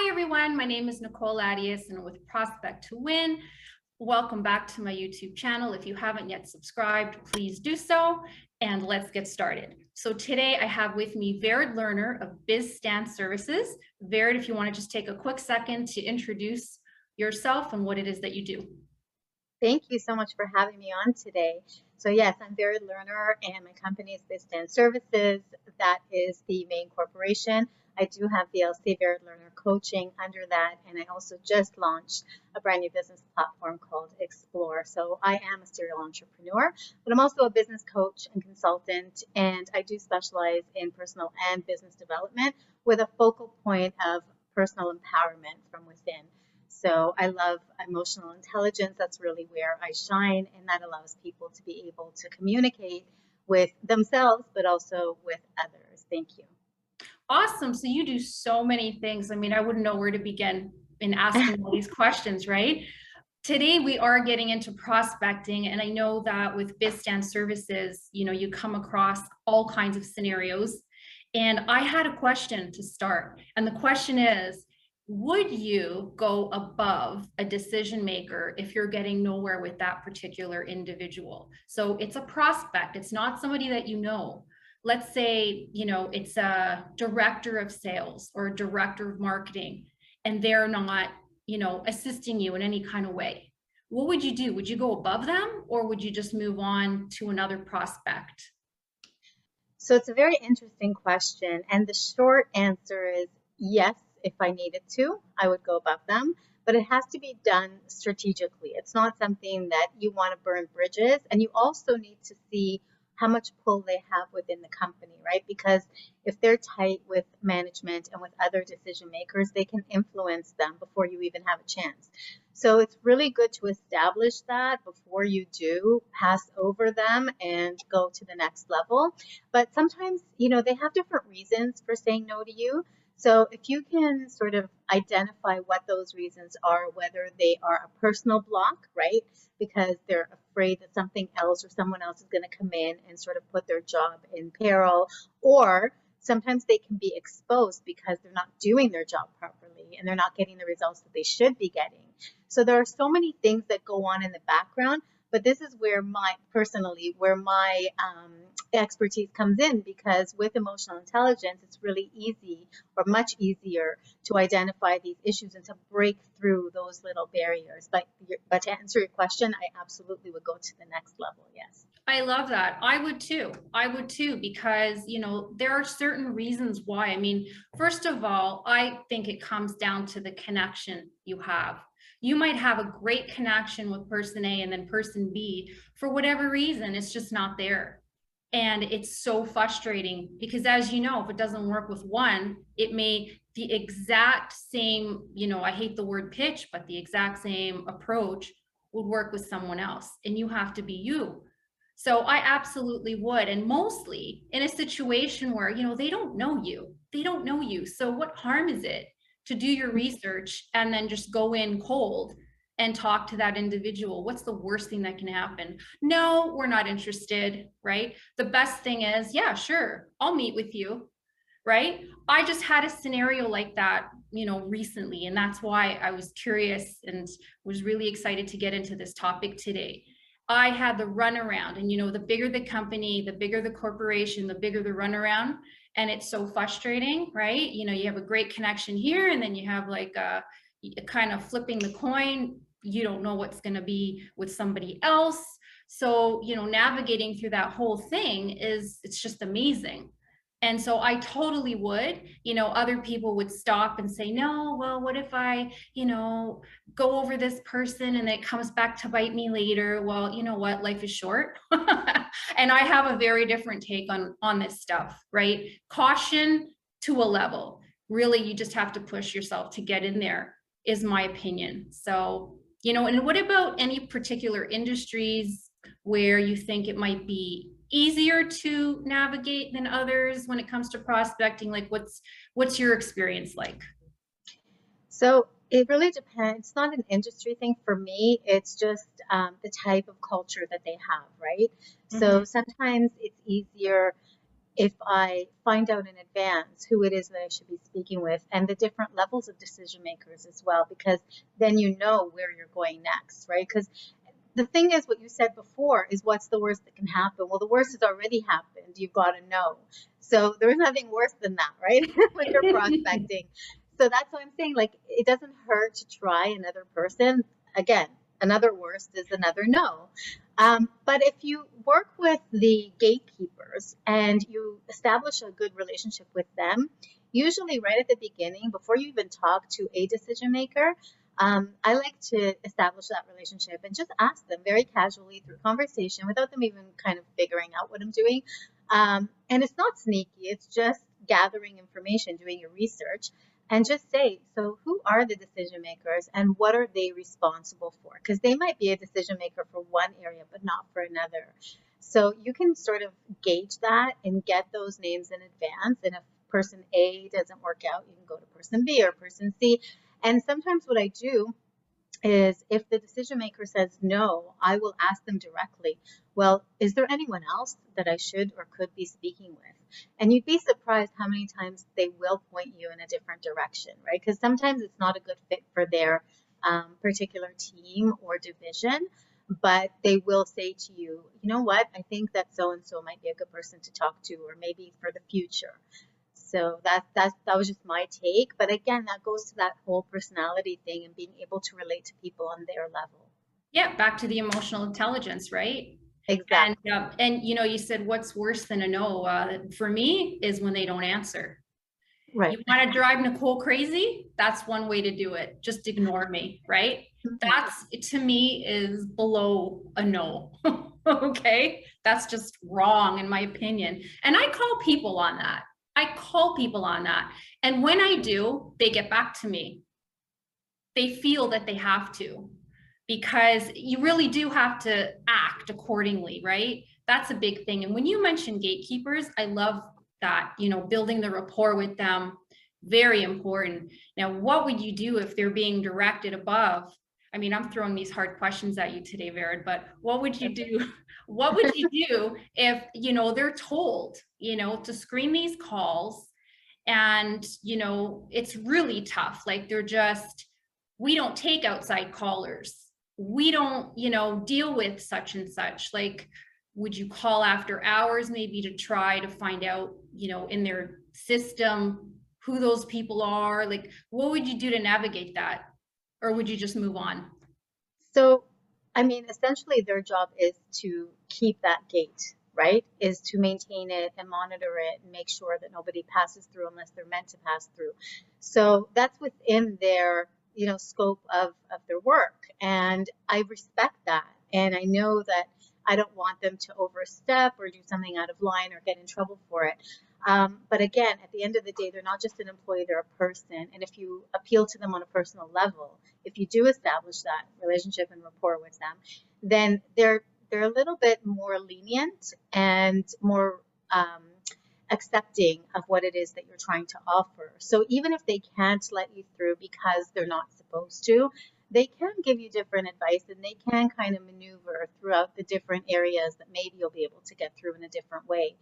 Hi everyone, my name is Nicole Ladius and with Prospect to Win. Welcome back to my YouTube channel. If you haven't yet subscribed, please do so and let's get started. So today I have with me Vered Lerner of BizStand Services. Vered, if you want to just take a quick second to introduce yourself and what it is that you do. Thank you so much for having me on today. So yes, I'm Vered Lerner and my company is BizStand Services. That is the main corporation. I do have the LC Vered Lerner Coaching under that, and I also just launched a brand new business platform called Explore. So I am a serial entrepreneur, but I'm also a business coach and consultant, and I do specialize in personal and business development with a focal point of personal empowerment from within. So I love emotional intelligence. That's really where I shine, and that allows people to be able to communicate with themselves, but also with others. Thank you. Awesome. So you do so many things. I mean, I wouldn't know where to begin in asking all these questions, right? Today we are getting into prospecting, and I know that with BizStand Services, you come across all kinds of scenarios. And I had a question to start, and the question is, would you go above a decision maker if you're getting nowhere with that particular individual? So it's a prospect, it's not somebody that you know. Let's say, it's a director of sales or a director of marketing, and they're not, assisting you in any kind of way. What would you do? Would you go above them, or would you just move on to another prospect? So it's a very interesting question. And the short answer is yes, if I needed to, I would go above them. But it has to be done strategically. It's not something that you want to burn bridges. And you also need to see how much pull they have within the company, right? Because if they're tight with management and with other decision makers, they can influence them before you even have a chance. So it's really good to establish that before you do pass over them and go to the next level. But sometimes, they have different reasons for saying no to you. So if you can sort of identify what those reasons are, whether they are a personal block, right? Because they're afraid that something else or someone else is going to come in and sort of put their job in peril, or sometimes they can be exposed because they're not doing their job properly and they're not getting the results that they should be getting. So there are so many things that go on in the background, but this is where my expertise comes in, because with emotional intelligence, it's really easy or much easier to identify these issues and to break through those little barriers. But to answer your question, I absolutely would go to the next level. Yes. I love that. I would too. I would too, because, there are certain reasons why. I mean, first of all, I think it comes down to the connection you have. You might have a great connection with person A, and then person B, for whatever reason, it's just not there. And it's so frustrating because, as you know, if it doesn't work with one, it may the exact same, I hate the word pitch, but the exact same approach would work with someone else, and you have to be you. So I absolutely would. And mostly in a situation where, they don't know you. They don't know you. So what harm is it to do your research and then just go in cold and talk to that individual? What's the worst thing that can happen? No, we're not interested, right? The best thing is, yeah, sure, I'll meet with you, right? I just had a scenario like that, recently, and that's why I was curious and was really excited to get into this topic today. I had the runaround, and the bigger the company, the bigger the corporation, the bigger the runaround. And it's so frustrating, right? You have a great connection here, and then you have like a kind of flipping the coin. You don't know what's going to be with somebody else. So, navigating through that whole thing it's just amazing. And so I totally would, other people would stop and say, no, well, what if I, go over this person and it comes back to bite me later? Well, you know what? Life is short. And I have a very different take on this stuff, right? Caution to a level. Really, you just have to push yourself to get in there, is my opinion. So, and what about any particular industries where you think it might be easier to navigate than others when it comes to prospecting? Like what's your experience like? So it really depends. It's not an industry thing for me. It's just the type of culture that they have, right? Mhm. So sometimes it's easier if I find out in advance who it is that I should be speaking with and the different levels of decision makers as well, because then you know where you're going next, right? Because the thing is, what you said before is what's the worst that can happen? Well, the worst has already happened. You've got to know. So there's nothing worse than that, right? When you're prospecting. So that's what I'm saying. Like, it doesn't hurt to try another person. Again, another worst is another no. But if you work with the gatekeepers and you establish a good relationship with them, usually right at the beginning, before you even talk to a decision maker, I like to establish that relationship and just ask them very casually through conversation without them even kind of figuring out what I'm doing. And it's not sneaky, it's just gathering information, doing your research, and just say, so who are the decision makers and what are they responsible for? Because they might be a decision maker for one area, but not for another. So you can sort of gauge that and get those names in advance. And if person A doesn't work out, you can go to person B or person C. And sometimes what I do is if the decision maker says no, I will ask them directly, well, is there anyone else that I should or could be speaking with? And you'd be surprised how many times they will point you in a different direction, right? Because sometimes it's not a good fit for their particular team or division, but they will say to you, you know what, I think that so and so might be a good person to talk to, or maybe for the future. So that was just my take. But again, that goes to that whole personality thing and being able to relate to people on their level. Yeah, back to the emotional intelligence, right? Exactly. And you know, you said what's worse than a no? For me, is when they don't answer. Right. You want to drive Nicole crazy? That's one way to do it. Just ignore me, right? Mhm. That's to me is below a no. Okay, that's just wrong in my opinion. And I call people on that. I call people on that. And when I do, they get back to me. They feel that they have to, because you really do have to act accordingly, right? That's a big thing. And when you mention gatekeepers, I love that, you know, building the rapport with them, very important. Now, what would you do if they're being directed above? I mean, I'm throwing these hard questions at you today, Vered, but what would you Okay. do? What would you do if, you know, they're told, you know, to screen these calls, and, you know, it's really tough. Like they're just, we don't take outside callers. We don't, you know, deal with such and such. Like, would you call after hours maybe to try to find out, you know, in their system who those people are? Like, what would you do to navigate that? Or would you just move on? So, I mean, essentially their job is to keep that gate, right? Is to maintain it and monitor it and make sure that nobody passes through unless they're meant to pass through. So that's within their, you know, scope of their work. And I respect that. And I know that I don't want them to overstep or do something out of line or get in trouble for it. But again, at the end of the day, they're not just an employee, they're a person. And if you appeal to them on a personal level, if you do establish that relationship and rapport with them, then they're a little bit more lenient and more accepting of what it is that you're trying to offer. So even if they can't let you through because they're not supposed to, they can give you different advice and they can kind of maneuver throughout the different areas that maybe you'll be able to get through in a different way.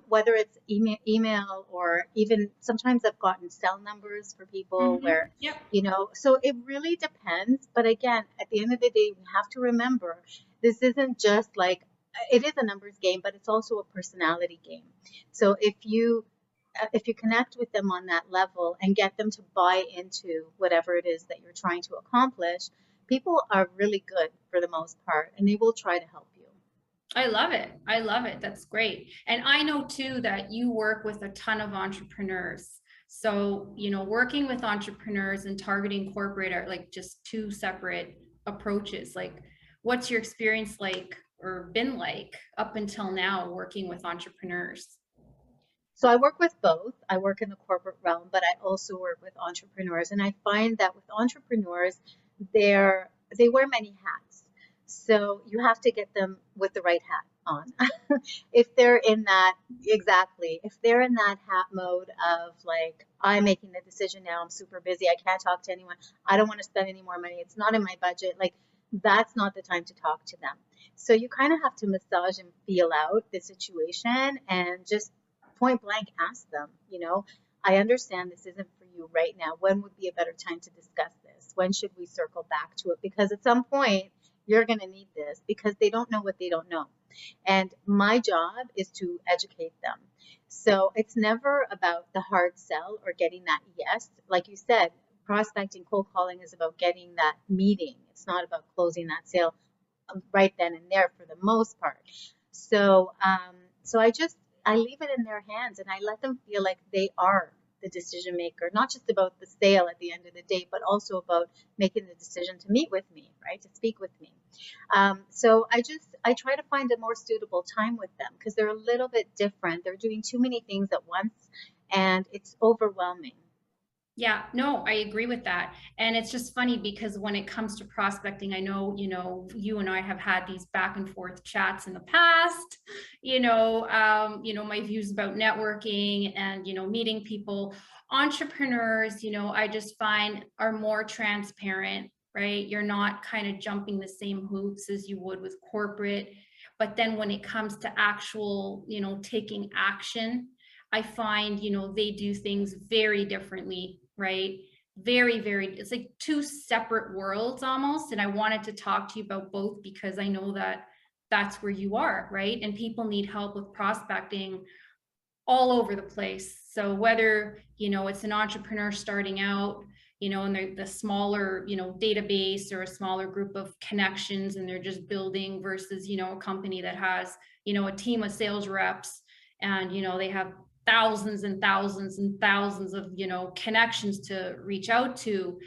Whether it's email or even sometimes I've gotten cell numbers for people Mm-hmm. where, Yep. you know, so it really depends. But again, at the end of the day, we have to remember this isn't just like, it is a numbers game, but it's also a personality game. So if you connect with them on that level and get them to buy into whatever it is that you're trying to accomplish, people are really good for the most part, and they will try to help you. I love it. I love it. That's great. And I know too that you work with a ton of entrepreneurs. So, you know, working with entrepreneurs and targeting corporate are like just two separate approaches. Like, what's your experience like or been like up until now working with entrepreneurs? So I work with both. I work in the corporate realm, but I also work with entrepreneurs. And I find that with entrepreneurs, they wear many hats. So you have to get them with the right hat on. If they're in that, exactly, if they're in that hat mode of like, I'm making the decision now, I'm super busy, I can't talk to anyone, I don't want to spend any more money, it's not in my budget, like that's not the time to talk to them. So you kind of have to massage and feel out the situation and just point blank ask them, you know, I understand this isn't for you right now. When would be a better time to discuss this? When should we circle back to it? Because at some point you're going to need this, because they don't know what they don't know. And my job is to educate them. So it's never about the hard sell or getting that yes. Like you said, prospecting, cold calling is about getting that meeting. It's not about closing that sale right then and there for the most part. So, so I leave it in their hands, and I let them feel like they are the decision maker, not just about the sale at the end of the day, but also about making the decision to meet with me, right? To speak with me. So I try to find a more suitable time with them, because they're a little bit different. They're doing too many things at once, and it's overwhelming. Yeah, no, I agree with that. And it's just funny because when it comes to prospecting, I know, you and I have had these back and forth chats in the past, my views about networking and, meeting people. Entrepreneurs, I just find are more transparent, right? You're not kind of jumping the same hoops as you would with corporate. But then when it comes to actual, taking action, I find, they do things very differently, right? Very, very, it's like two separate worlds almost. And I wanted to talk to you about both because I know that that's where you are, right? And people need help with prospecting all over the place. So whether, it's an entrepreneur starting out, and the smaller, database or a smaller group of connections and they're just building versus, a company that has, a team of sales reps and, they have thousands and thousands and thousands of, connections to reach out to.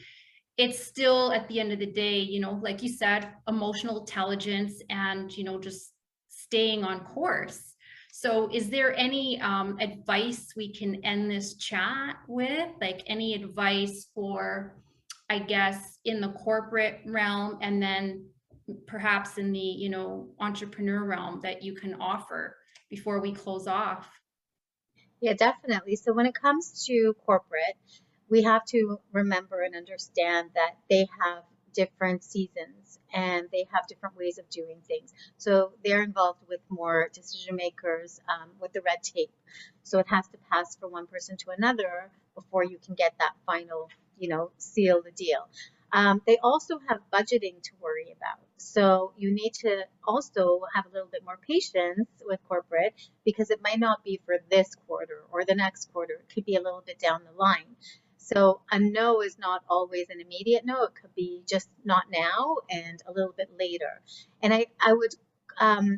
It's still at the end of the day, like you said, emotional intelligence and, just staying on course. So is there any advice we can end this chat with? Like any advice for, I guess, in the corporate realm and then perhaps in the, entrepreneur realm that you can offer before we close off? Yeah, definitely. So when it comes to corporate, we have to remember and understand that they have different seasons and they have different ways of doing things. So they're involved with more decision makers with the red tape. So it has to pass from one person to another before you can get that final, seal the deal. They also have budgeting to worry about. So you need to also have a little bit more patience with corporate, because it might not be for this quarter or the next quarter. It could be a little bit down the line. So a no is not always an immediate no. It could be just not now and a little bit later. And I would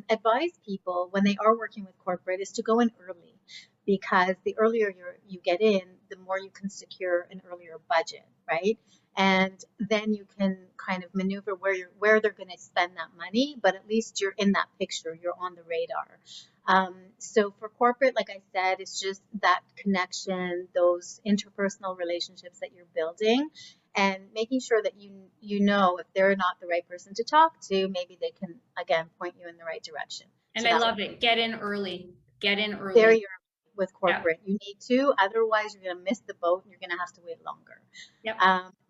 advise people when they are working with corporate is to go in early, because the earlier you get in, the more you can secure an earlier budget, right? And then you can kind of maneuver where they're going to spend that money, but at least you're in that picture, you're on the radar. So for corporate, like I said, it's just that connection, those interpersonal relationships that you're building, and making sure that you know if they're not the right person to talk to, maybe they can again point you in the right direction. And So I that's love it. Get in early. Get in there early. you're with Yeah. corporate. You need to, otherwise you're going to miss the boat and you're going to have to wait longer. Yep.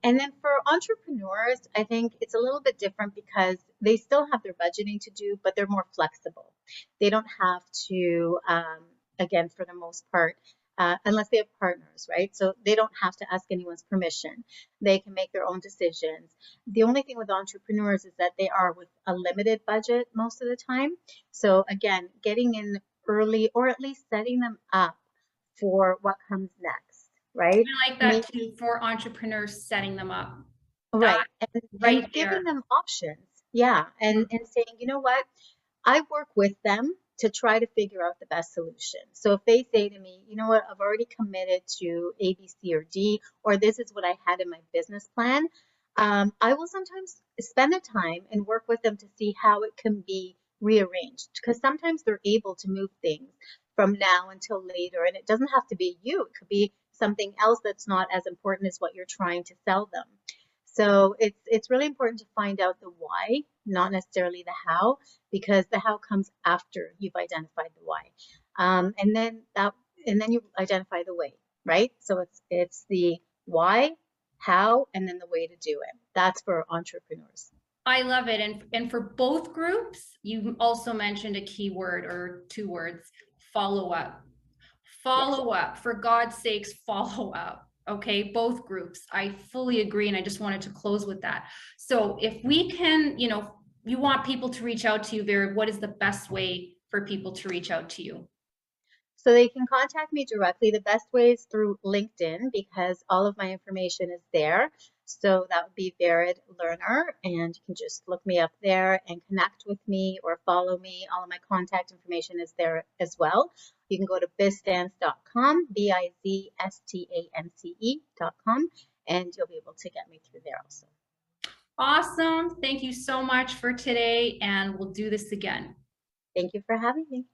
And then for entrepreneurs, I think it's a little bit different because they still have their budgeting to do, but they're more flexible. They don't have to, again, for the most part, unless they have partners, right? So they don't have to ask anyone's permission. They can make their own decisions. The only thing with entrepreneurs is that they are with a limited budget most of the time. So again, getting in early, or at least setting them up for what comes next, right? I like that too for entrepreneurs, setting them up. That Right. And right giving there. them options. Yeah. Mm. And saying, you know what? I work with them to try to figure out the best solution. So if they say to me, you know what, I've already committed to A, B, C, or D, or this is what I had in my business plan, I will sometimes spend the time and work with them to see how it can be rearranged. Because sometimes they're able to move things from now until later, and it doesn't have to be you. It could be something else that's not as important as what you're trying to sell them. So it's really important to find out the why, not necessarily the how, because the how comes after you've identified the why, and then you identify the way, right? So it's the why, how, and then the way to do it. That's for entrepreneurs. I love it. And for both groups, you also mentioned a key word or two words, follow up. Yes. Follow up, for God's sakes, follow up. Okay, both groups. I fully agree. And I just wanted to close with that. So if we can, you want people to reach out to you, Vera, what is the best way for people to reach out to you? So they can contact me directly. The best way is through LinkedIn because all of my information is there. So that would be Verid Learner, and you can just look me up there and connect with me or follow me. All of my contact information is there as well. You can go to bizstance.com, bizstance.com, and you'll be able to get me through there also. Awesome. Thank you so much for today, and we'll do this again. Thank you for having me.